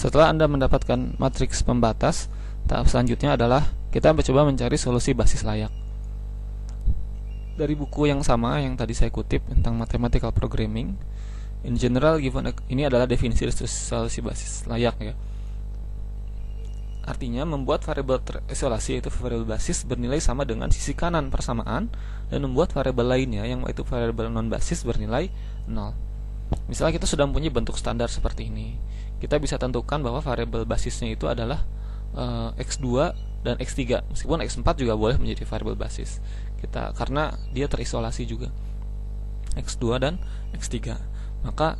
Setelah Anda mendapatkan matriks pembatas, tahap selanjutnya adalah kita mencoba mencari solusi basis layak. Dari buku yang sama yang tadi saya kutip tentang mathematical programming, in general given, ini adalah definisi solusi basis layak ya. Artinya membuat variabel terisolasi yaitu variabel basis bernilai sama dengan sisi kanan persamaan, dan membuat variabel lainnya yang yaitu variabel non basis bernilai 0. Misalnya kita sudah mempunyai bentuk standar seperti ini, kita bisa tentukan bahwa variabel basisnya itu adalah x2 dan x3, meskipun x4 juga boleh menjadi variabel basis kita karena dia terisolasi juga, x2 dan x3. Maka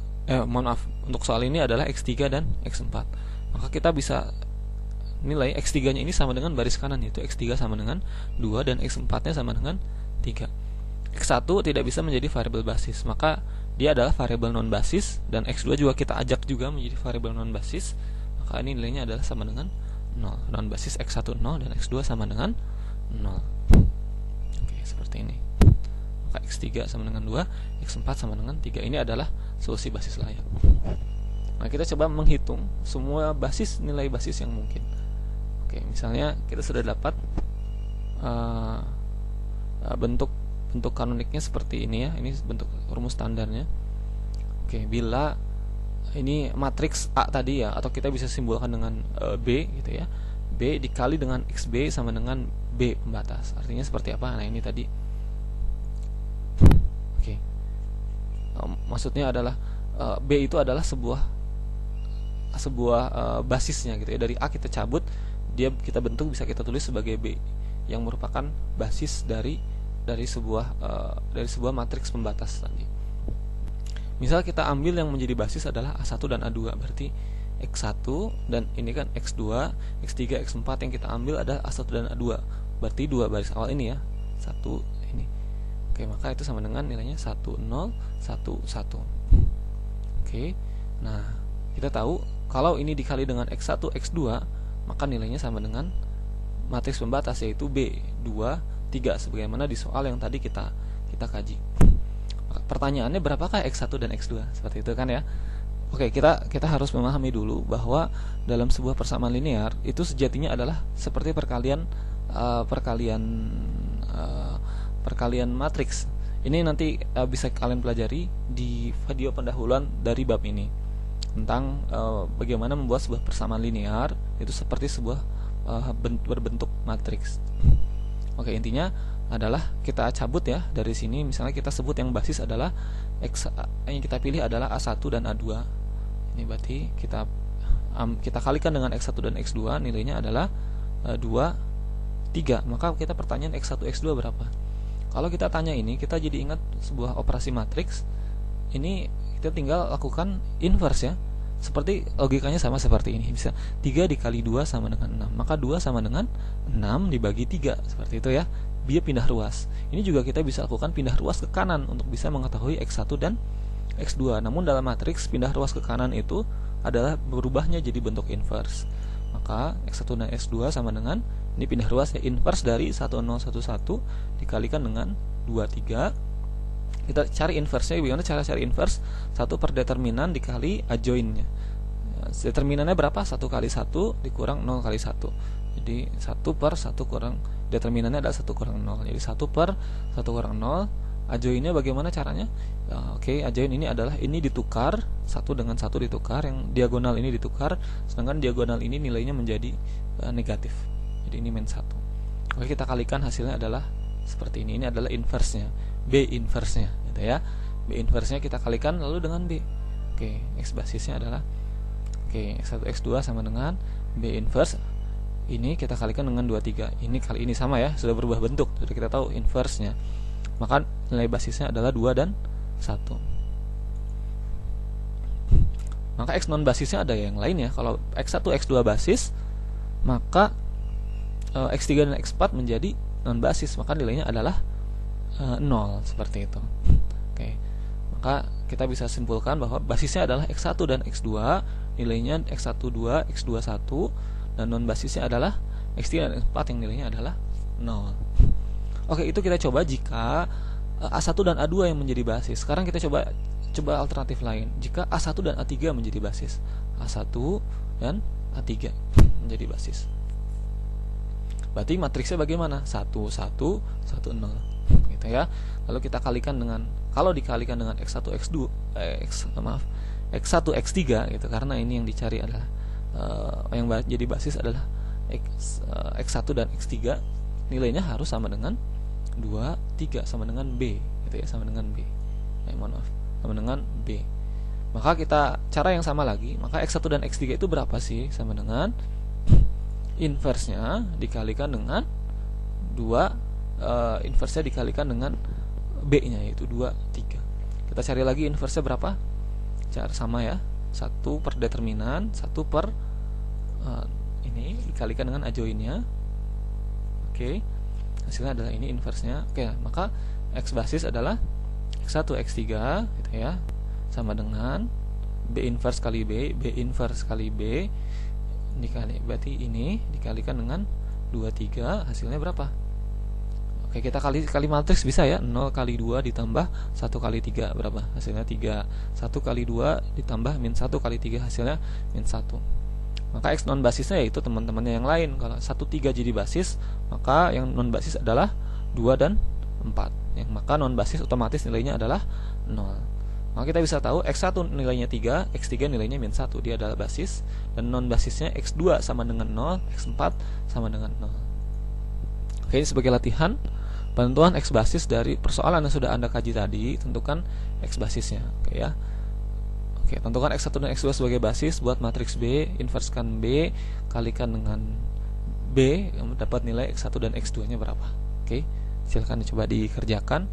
mohon maaf, untuk soal ini adalah x3 dan x4. Maka kita bisa nilai x3 nya ini sama dengan baris kanan, yaitu x3 sama dengan 2 dan x4 nya sama dengan 3. x1 tidak bisa menjadi variabel basis, maka dia adalah variabel non basis, dan x2 juga kita ajak juga menjadi variabel non basis, maka ini nilainya adalah sama dengan 0. Non basis x1 0 dan x2 sama dengan 0. Oke, seperti ini. Maka x3 sama dengan 2, x4 sama dengan 3. Ini adalah solusi basis layak. Nah, kita coba menghitung semua basis, nilai basis yang mungkin. Oke, misalnya kita sudah dapat bentuk kanoniknya seperti ini ya. Ini bentuk rumus standarnya. Oke, bila ini matriks A tadi ya, atau kita bisa simbolkan dengan B gitu ya. B dikali dengan XB sama dengan B pembatas. Artinya seperti apa? Nah, ini tadi. Oke. Maksudnya adalah B itu adalah sebuah basisnya gitu ya. Dari A kita cabut, kita bentuk, bisa kita tulis sebagai B yang merupakan basis dari sebuah matriks pembatas tadi. Misal kita ambil yang menjadi basis adalah A1 dan A2, berarti X1 dan ini kan X2, X3, X4 yang kita ambil adalah A1 dan A2. Berarti dua baris awal ini ya. 1 ini. Oke, maka itu sama dengan nilainya 1 0 1 1. Oke. Nah, kita tahu kalau ini dikali dengan X1, X2, maka nilainya sama dengan matriks pembatas, yaitu B 2 3, sebagaimana di soal yang tadi kita kaji. Pertanyaannya berapakah X1 dan X2? Seperti itu kan ya. Oke, kita harus memahami dulu bahwa dalam sebuah persamaan linear itu sejatinya adalah seperti perkalian matriks. Ini nanti bisa kalian pelajari di video pendahuluan dari bab ini tentang bagaimana membuat sebuah persamaan linear itu seperti sebuah berbentuk matriks. Oke, intinya adalah kita cabut ya dari sini. Misalnya kita sebut yang basis adalah yang kita pilih adalah A1 dan A2. Ini berarti kita kalikan dengan X1 dan X2, nilainya adalah 2 3. Maka kita pertanyaan X1 X2 berapa? Kalau kita tanya ini, kita jadi ingat sebuah operasi matriks. Ini kita tinggal lakukan inverse ya. Seperti logikanya sama seperti ini. Bisa 3 dikali 2 sama dengan 6. Maka 2 sama dengan 6 dibagi 3. Seperti itu ya. Dia pindah ruas. Ini juga kita bisa lakukan pindah ruas ke kanan untuk bisa mengetahui X1 dan X2. Namun dalam matriks pindah ruas ke kanan itu adalah berubahnya jadi bentuk inverse. Maka X1 dan X2 sama dengan, ini pindah ruas ya, inverse dari 1011 dikalikan dengan 23. Kita cari inverse-nya. Bagaimana cara cari inverse? 1 per determinan dikali adjoint-nya. Determinannya berapa? 1 kali 1 dikurang 0 kali 1. Jadi 1 per 1 kurang, determinannya adalah 1 kurang 0. Jadi 1 per 1 kurang 0. Adjoint-nya bagaimana caranya? Oke, adjoint ini adalah ini ditukar, 1 dengan 1 ditukar, yang diagonal ini ditukar, sedangkan diagonal ini nilainya menjadi negatif. Jadi ini min 1. Oke, kita kalikan, hasilnya adalah seperti ini. Ini adalah inverse-nya, B inverse-nya gitu ya. B inverse-nya kita kalikan lalu dengan B. Oke, X basisnya adalah X1 X2 sama dengan B inverse. Ini kita kalikan dengan 23. Ini kali ini sama ya, sudah berubah bentuk. Sudah kita tahu inverse-nya. Maka nilai basisnya adalah 2 dan 1. Maka X non basisnya ada yang lain ya. Kalau X1 X2 basis, maka X3 dan X4 menjadi non basis, maka nilainya adalah 0 seperti itu. Oke. Maka kita bisa simpulkan bahwa basisnya adalah X1 dan X2, nilainya X1 2, X2 1, dan non basisnya adalah X3 dan X4 yang nilainya adalah 0. Oke, itu kita coba jika A1 dan A2 yang menjadi basis. Sekarang kita coba coba alternatif lain. Jika A1 dan A3 menjadi basis, A1 dan A3 menjadi basis, berarti matriksnya bagaimana? 1 1 1 0 gitu ya. Lalu kita kalikan dengan, kalau dikalikan dengan X1 X2 X1 X3 gitu, karena ini yang dicari adalah yang jadi basis adalah X1 dan X3, nilainya harus sama dengan 2 3, sama dengan B gitu ya, sama dengan B. Mohon maaf, sama dengan B. Maka kita cara yang sama lagi, maka X1 dan X3 itu berapa sih? Sama dengan inversnya dikalikan dengan 2 inversnya dikalikan dengan B-nya, yaitu 2 3. Kita cari lagi inversnya berapa? Cara sama ya, 1 per determinan, 1 per ini dikalikan dengan adjoinnya. Oke, hasilnya adalah ini inversnya. Oke, maka X basis adalah X1 X3 gitu ya, sama dengan B inverse kali B, B inverse kali B dikali, berarti ini dikalikan dengan 2 3, hasilnya berapa? Oke, kita kali matriks bisa ya, 0 kali 2 ditambah 1 kali 3 berapa? Hasilnya 3. 1 kali 2 ditambah min 1 kali 3, hasilnya min 1. Maka X non basisnya yaitu teman-temannya yang lain. Kalau 1 3 jadi basis, maka yang non basis adalah 2 dan 4. Yang maka non basis otomatis nilainya adalah 0. Maka kita bisa tahu X1 nilainya 3, X3 nilainya min 1, dia adalah basis, dan non basisnya X2 sama dengan 0, X4 sama dengan 0. Oke, ini sebagai latihan penentuan X basis dari persoalan yang sudah Anda kaji tadi. Tentukan X basisnya. Oke ya. Oke, tentukan X1 dan X2 sebagai basis. Buat matriks B, inverskan B, kalikan dengan B, dapat nilai X1 dan X2 nya berapa. Oke, silakan dicoba dikerjakan.